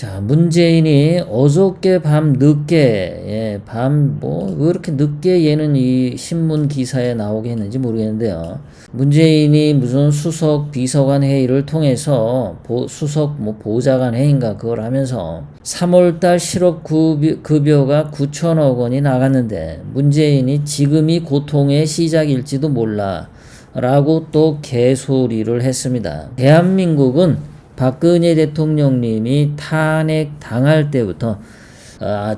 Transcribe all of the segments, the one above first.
자, 문재인이 어저께 밤 늦게, 왜 이렇게 늦게 얘는 이 신문 기사에 나오게 했는지 모르겠는데요. 문재인이 무슨 수석 비서관 회의를 통해서 수석 보좌관 회의인가 그걸 하면서 3월달 실업급여가 9천억 원이 나갔는데 문재인이 지금이 고통의 시작일지도 몰라 라고 또 개소리를 했습니다. 대한민국은 박근혜 대통령님이 탄핵 당할 때부터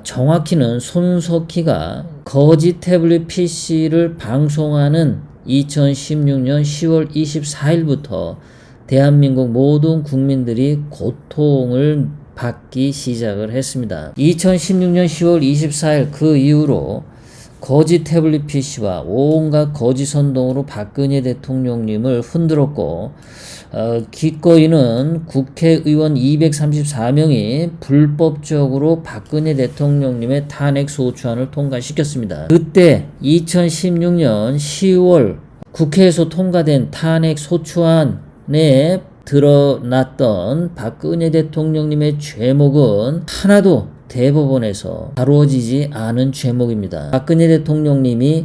정확히는 손석희가 거짓 태블릿 PC를 방송하는 2016년 10월 24일부터 대한민국 모든 국민들이 고통을 받기 시작을 했습니다. 2016년 10월 24일 그 이후로 거짓 태블릿 PC와 온갖 거짓 선동으로 박근혜 대통령님을 흔들었고 기꺼이는 국회의원 234명이 불법적으로 박근혜 대통령님의 탄핵 소추안을 통과시켰습니다. 그때 2016년 10월 국회에서 통과된 탄핵 소추안에 드러났던 박근혜 대통령님의 죄목은 하나도 대법원에서 다루어지지 않은 죄목입니다. 박근혜 대통령님이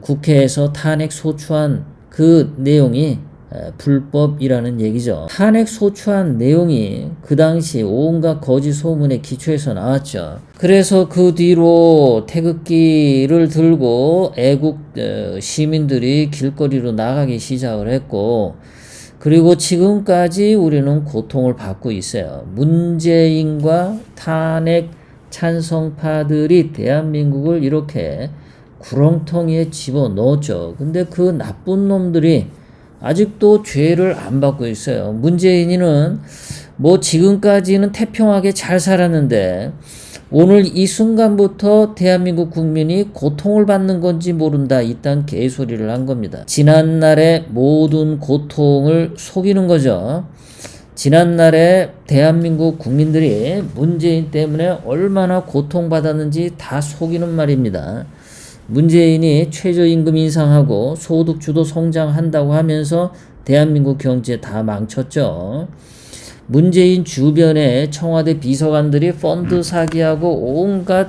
국회에서 탄핵 소추한 그 내용이 불법이라는 얘기죠. 탄핵 소추한 내용이 그 당시 온갖 거짓 소문에 기초해서 나왔죠. 그래서 그 뒤로 태극기를 들고 애국 시민들이 길거리로 나가기 시작을 했고 그리고 지금까지 우리는 고통을 받고 있어요. 문재인과 탄핵 찬성파들이 대한민국을 이렇게 구렁텅이에 집어넣었죠. 근데 그 나쁜 놈들이 아직도 죄를 안 받고 있어요. 문재인이는 지금까지는 태평하게 잘 살았는데 오늘 이 순간부터 대한민국 국민이 고통을 받는 건지 모른다. 이딴 개소리를 한 겁니다. 지난날의 모든 고통을 속이는 거죠. 지난날에 대한민국 국민들이 문재인 때문에 얼마나 고통받았는지 다 속이는 말입니다. 문재인이 최저임금 인상하고 소득주도 성장한다고 하면서 대한민국 경제 다 망쳤죠. 문재인 주변에 청와대 비서관들이 펀드 사기하고 온갖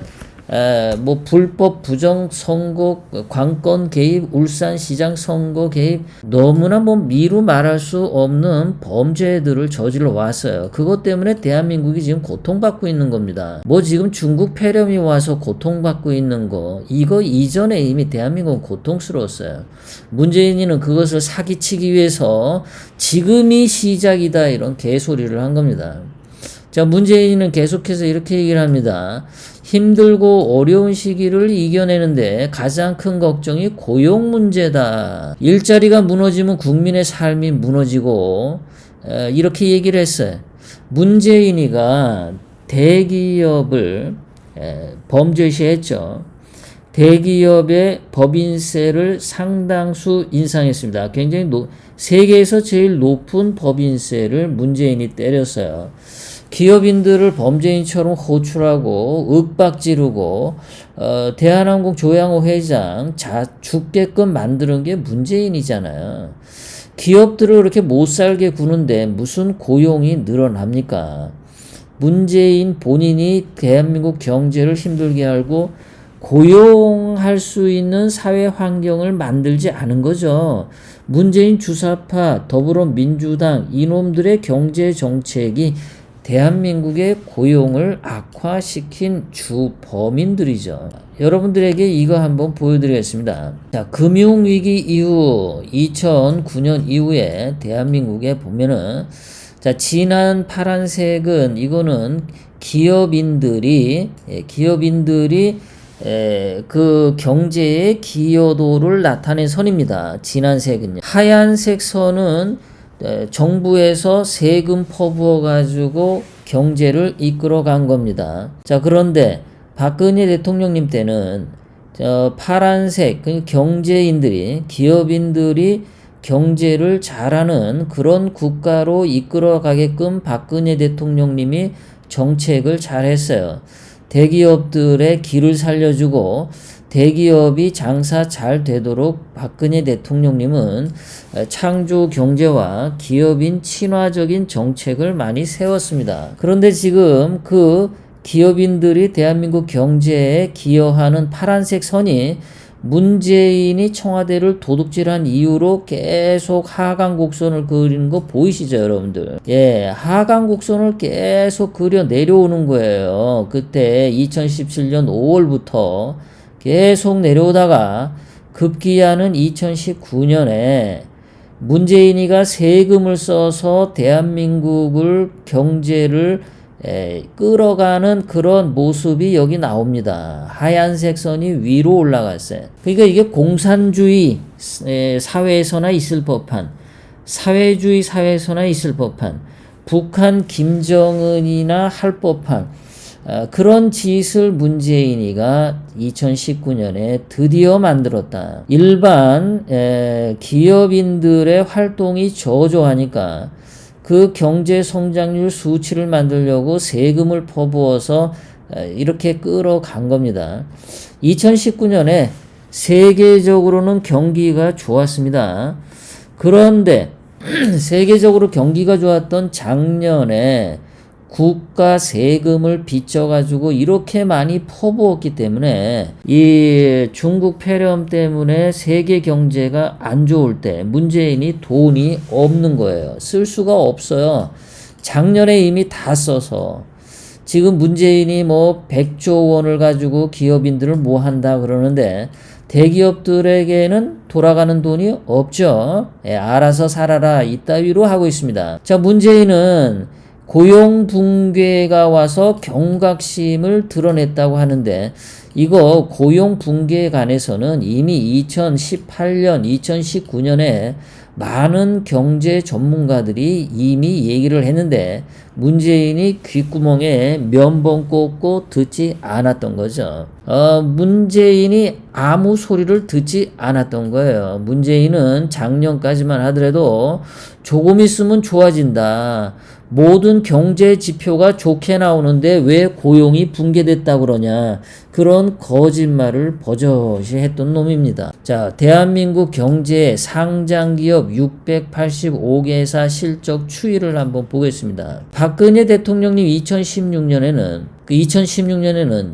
불법 부정 선거, 관건 개입, 울산시장 선거 개입, 너무나 미루 말할 수 없는 범죄들을 저질러 왔어요. 그것 때문에 대한민국이 지금 고통받고 있는 겁니다. 지금 중국 폐렴이 와서 고통받고 있는 거, 이거 이전에 이미 대한민국은 고통스러웠어요. 문재인이는 그것을 사기치기 위해서 지금이 시작이다 이런 개소리를 한 겁니다. 자, 문재인은 계속해서 이렇게 얘기를 합니다. 힘들고 어려운 시기를 이겨내는데 가장 큰 걱정이 고용 문제다. 일자리가 무너지면 국민의 삶이 무너지고 이렇게 얘기를 했어요. 문재인이가 대기업을 범죄시했죠. 대기업의 법인세를 상당수 인상했습니다. 굉장히 세계에서 제일 높은 법인세를 문재인이 때렸어요. 기업인들을 범죄인처럼 호출하고 윽박지르고 대한항공 조양호 회장 죽게끔 만드는 게 문재인이잖아요. 기업들을 그렇게 못살게 구는데 무슨 고용이 늘어납니까? 문재인 본인이 대한민국 경제를 힘들게 하고 고용할 수 있는 사회 환경을 만들지 않은 거죠. 문재인 주사파, 더불어민주당 이놈들의 경제 정책이 대한민국의 고용을 악화시킨 주범인들이죠. 여러분들에게 이거 한번 보여드리겠습니다. 자, 금융위기 이후 2009년 이후에 대한민국에 보면은 자, 진한 파란색은 이거는 기업인들이 그 경제의 기여도를 나타낸 선입니다. 진한 색은요. 하얀색 선은 정부에서 세금 퍼부어 가지고 경제를 이끌어 간 겁니다. 자, 그런데 박근혜 대통령님 때는 파란색 경제인들이 기업인들이 경제를 잘하는 그런 국가로 이끌어 가게끔 박근혜 대통령님이 정책을 잘 했어요. 대기업들의 길을 살려주고 대기업이 장사 잘 되도록 박근혜 대통령님은 창조 경제와 기업인 친화적인 정책을 많이 세웠습니다. 그런데 지금 그 기업인들이 대한민국 경제에 기여하는 파란색 선이 문재인이 청와대를 도둑질한 이유로 계속 하강 곡선을 그리는 거 보이시죠, 여러분들? 예, 하강 곡선을 계속 그려 내려오는 거예요. 그때 2017년 5월부터 계속 내려오다가 급기야는 2019년에 문재인이가 세금을 써서 대한민국을 경제를 끌어가는 그런 모습이 여기 나옵니다. 하얀색 선이 위로 올라갔어요. 그러니까 이게 공산주의 사회에서나 있을 법한, 사회주의 사회에서나 있을 법한, 북한 김정은이나 할 법한 그런 짓을 문재인이가 2019년에 드디어 만들었다. 일반 기업인들의 활동이 저조하니까 그 경제 성장률 수치를 만들려고 세금을 퍼부어서 이렇게 끌어간 겁니다. 2019년에 세계적으로는 경기가 좋았습니다. 그런데 세계적으로 경기가 좋았던 작년에 국가 세금을 빚져가지고 이렇게 많이 퍼부었기 때문에 이 중국 폐렴 때문에 세계 경제가 안 좋을 때 문재인이 돈이 없는 거예요. 쓸 수가 없어요. 작년에 이미 다 써서. 지금 문재인이 뭐 100조 원을 가지고 기업인들을 뭐 한다 그러는데 대기업들에게는 돌아가는 돈이 없죠. 알아서 살아라 이따위로 하고 있습니다. 자, 문재인은 고용 붕괴가 와서 경각심을 드러냈다고 하는데 이거 고용 붕괴에 관해서는 이미 2018년, 2019년에 많은 경제 전문가들이 이미 얘기를 했는데 문재인이 귓구멍에 면봉 꽂고 듣지 않았던 거죠. 문재인이 아무 소리를 듣지 않았던 거예요. 문재인은 작년까지만 하더라도 조금 있으면 좋아진다. 모든 경제 지표가 좋게 나오는데 왜 고용이 붕괴됐다고 그러냐. 그런 거짓말을 버젓이 했던 놈입니다. 자, 대한민국 경제 상장기업 685개사 실적 추이를 한번 보겠습니다. 박근혜 대통령님 2016년에는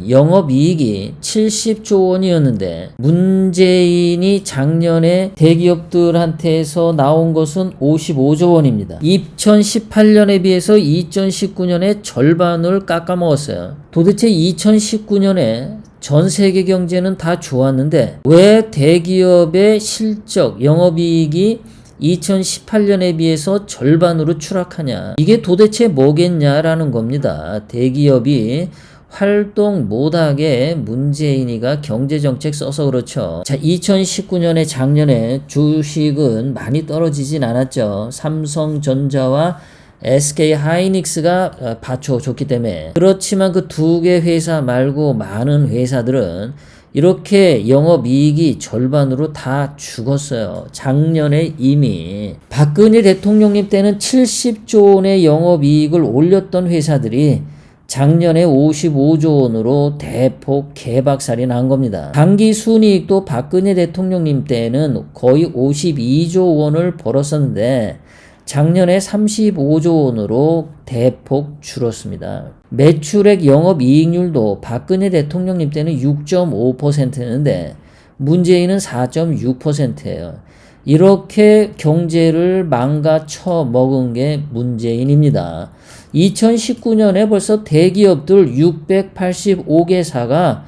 영업이익이 70조 원이었는데 문재인이 작년에 대기업들한테서 나온 것은 55조 원입니다. 2018년에 비해서 2019년에 절반을 깎아먹었어요. 도대체 2019년에 전 세계 경제는 다 좋았는데 왜 대기업의 실적, 영업이익이 2018년에 비해서 절반으로 추락하냐. 이게 도대체 뭐겠냐라는 겁니다. 대기업이 활동 못하게 문재인이가 경제정책 써서 그렇죠. 자, 2019년에 작년에 주식은 많이 떨어지진 않았죠. 삼성전자와 SK하이닉스가 받쳐줬기 때문에. 그렇지만 그 두 개 회사 말고 많은 회사들은 이렇게 영업이익이 절반으로 다 죽었어요. 작년에 이미. 박근혜 대통령님 때는 70조 원의 영업이익을 올렸던 회사들이 작년에 55조 원으로 대폭 개박살이 난 겁니다. 당기순이익도 박근혜 대통령님 때는 거의 52조 원을 벌었었는데 작년에 35조 원으로 대폭 줄었습니다. 매출액 영업이익률도 박근혜 대통령님 때는 6.5%였는데 문재인은 4.6%예요. 이렇게 경제를 망가쳐 먹은 게 문재인입니다. 2019년에 벌써 대기업들 685개사가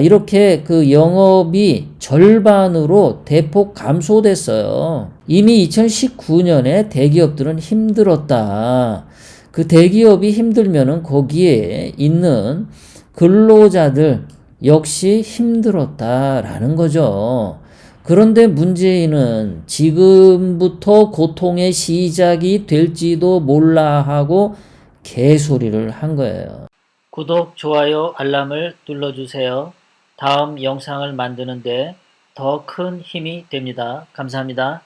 이렇게 그 영업이 절반으로 대폭 감소됐어요. 이미 2019년에 대기업들은 힘들었다. 그 대기업이 힘들면은 거기에 있는 근로자들 역시 힘들었다라는 거죠. 그런데 문재인은 지금부터 고통의 시작이 될지도 몰라 하고 개소리를 한 거예요. 구독, 좋아요, 알람을 눌러주세요. 다음 영상을 만드는데 더 큰 힘이 됩니다. 감사합니다.